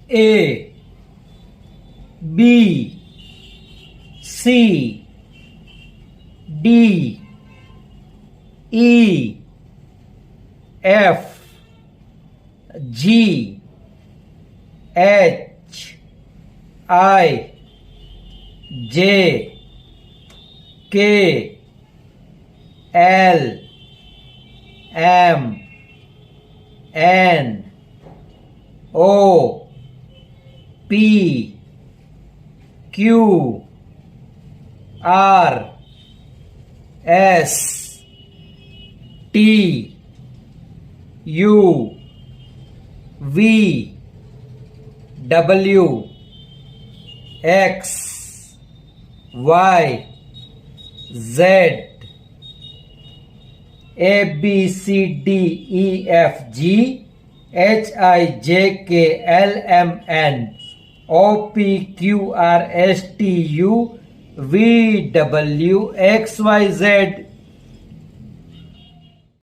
A B C D E F G H I J K L M N O P Q R S T U V W X Y Z A B C D E F G H I J K L M N O P Q R S T U V W X Y Z